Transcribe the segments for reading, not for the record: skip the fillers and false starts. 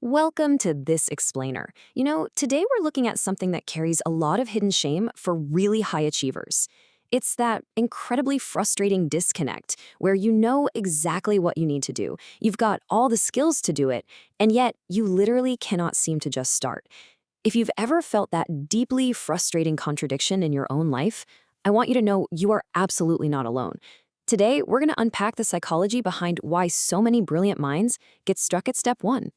Welcome to This Explainer. Today we're looking at something that carries a lot of hidden shame for really high achievers. It's that incredibly frustrating disconnect where you know exactly what you need to do. You've got all the skills to do it, and yet you literally cannot seem to just start. If you've ever felt that deeply frustrating contradiction in your own life, I want you to know you are absolutely not alone. Today, we're going to unpack the psychology behind why so many brilliant minds get stuck at step one.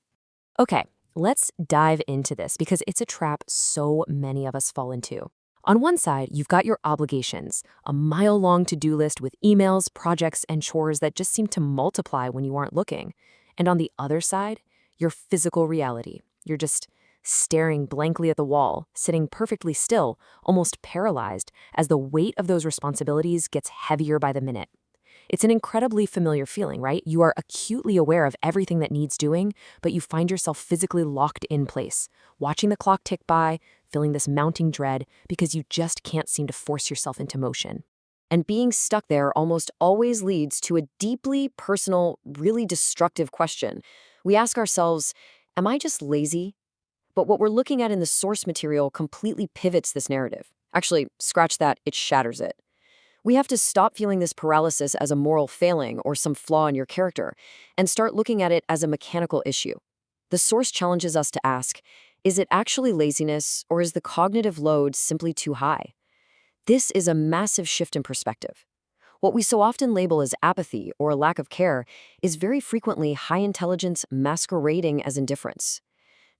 Okay, let's dive into this because it's a trap so many of us fall into. On one side, you've got your obligations, a mile-long to-do list with emails, projects, and chores that just seem to multiply when you aren't looking. And on the other side, your physical reality. You're just staring blankly at the wall, sitting perfectly still, almost paralyzed, as the weight of those responsibilities gets heavier by the minute. It's an incredibly familiar feeling, right? You are acutely aware of everything that needs doing, but you find yourself physically locked in place, watching the clock tick by, feeling this mounting dread because you just can't seem to force yourself into motion. And being stuck there almost always leads to a deeply personal, really destructive question. We ask ourselves, am I just lazy? But what we're looking at in the source material completely pivots this narrative. Actually, scratch that, it shatters it. We have to stop feeling this paralysis as a moral failing or some flaw in your character and start looking at it as a mechanical issue. The source challenges us to ask, is it actually laziness or is the cognitive load simply too high? This is a massive shift in perspective. What we so often label as apathy or a lack of care is very frequently high intelligence masquerading as indifference.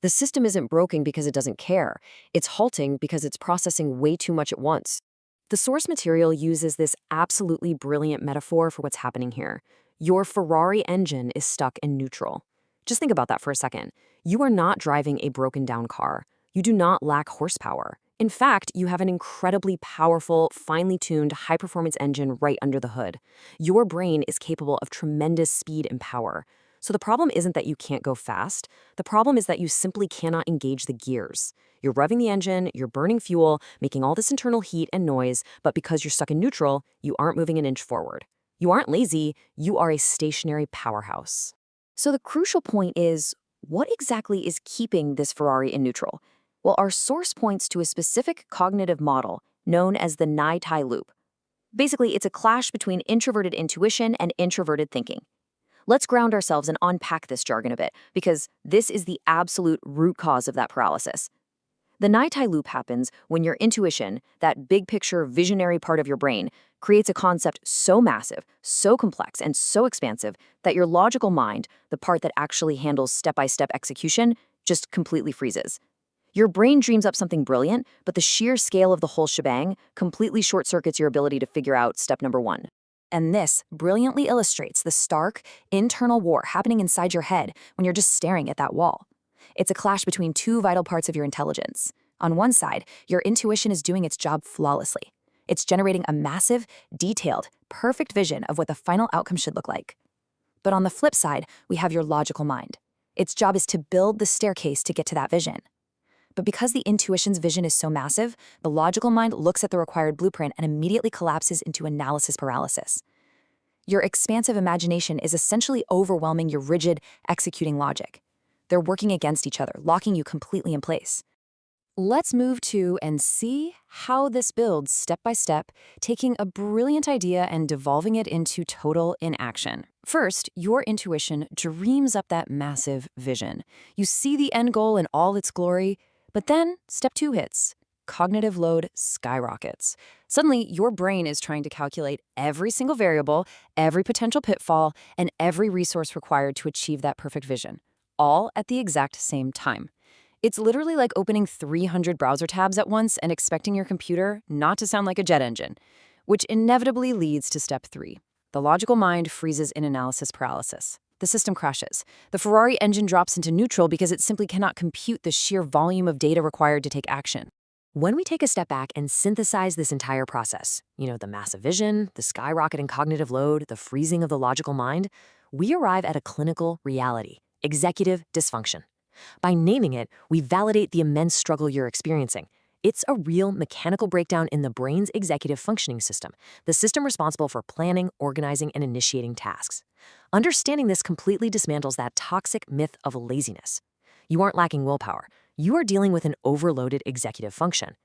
The system isn't broken because it doesn't care. It's halting because it's processing way too much at once. The source material uses this absolutely brilliant metaphor for what's happening here. Your Ferrari engine is stuck in neutral. Just think about that for a second. You are not driving a broken down car. You do not lack horsepower. In fact, you have an incredibly powerful, finely tuned, high-performance engine right under the hood. Your brain is capable of tremendous speed and power. So the problem isn't that you can't go fast. The problem is that you simply cannot engage the gears. You're revving the engine, you're burning fuel, making all this internal heat and noise, but because you're stuck in neutral, you aren't moving an inch forward. You aren't lazy, you are a stationary powerhouse. So the crucial point is, what exactly is keeping this Ferrari in neutral? Well, our source points to a specific cognitive model known as the Nye-Tai loop. Basically, it's a clash between introverted intuition and introverted thinking. Let's ground ourselves and unpack this jargon a bit, because this is the absolute root cause of that paralysis. The Nye-Tai loop happens when your intuition, that big picture visionary part of your brain, creates a concept so massive, so complex, and so expansive that your logical mind, the part that actually handles step-by-step execution, just completely freezes. Your brain dreams up something brilliant, but the sheer scale of the whole shebang completely short-circuits your ability to figure out step number one. And this brilliantly illustrates the stark, internal war happening inside your head when you're just staring at that wall. It's a clash between two vital parts of your intelligence. On one side, your intuition is doing its job flawlessly. It's generating a massive, detailed, perfect vision of what the final outcome should look like. But on the flip side, we have your logical mind. Its job is to build the staircase to get to that vision. But because the intuition's vision is so massive, the logical mind looks at the required blueprint and immediately collapses into analysis paralysis. Your expansive imagination is essentially overwhelming your rigid, executing logic. They're working against each other, locking you completely in place. Let's move to and see how this builds step by step, taking a brilliant idea and devolving it into total inaction. First, your intuition dreams up that massive vision. You see the end goal in all its glory, but then step two hits. Cognitive load skyrockets. Suddenly, your brain is trying to calculate every single variable, every potential pitfall, and every resource required to achieve that perfect vision, all at the exact same time. It's literally like opening 300 browser tabs at once and expecting your computer not to sound like a jet engine, which inevitably leads to step three. The logical mind freezes in analysis paralysis. The system crashes. The Ferrari engine drops into neutral because it simply cannot compute the sheer volume of data required to take action. When we take a step back and synthesize this entire process, the massive vision, the skyrocketing cognitive load, the freezing of the logical mind, we arrive at a clinical reality: executive dysfunction. By naming it, we validate the immense struggle you're experiencing. It's a real mechanical breakdown in the brain's executive functioning system, the system responsible for planning, organizing, and initiating tasks. Understanding this completely dismantles that toxic myth of laziness. You aren't lacking willpower. You are dealing with an overloaded executive function.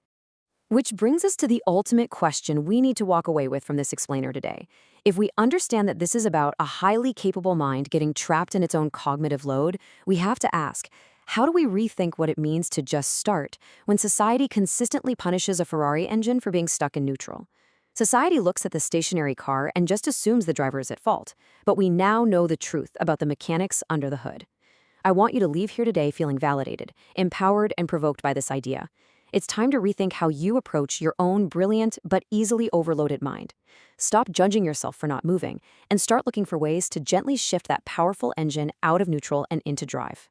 Which brings us to the ultimate question we need to walk away with from this explainer today. If we understand that this is about a highly capable mind getting trapped in its own cognitive load, we have to ask, how do we rethink what it means to just start when society consistently punishes a Ferrari engine for being stuck in neutral? Society looks at the stationary car and just assumes the driver is at fault, but we now know the truth about the mechanics under the hood. I want you to leave here today feeling validated, empowered, and provoked by this idea. It's time to rethink how you approach your own brilliant but easily overloaded mind. Stop judging yourself for not moving and start looking for ways to gently shift that powerful engine out of neutral and into drive.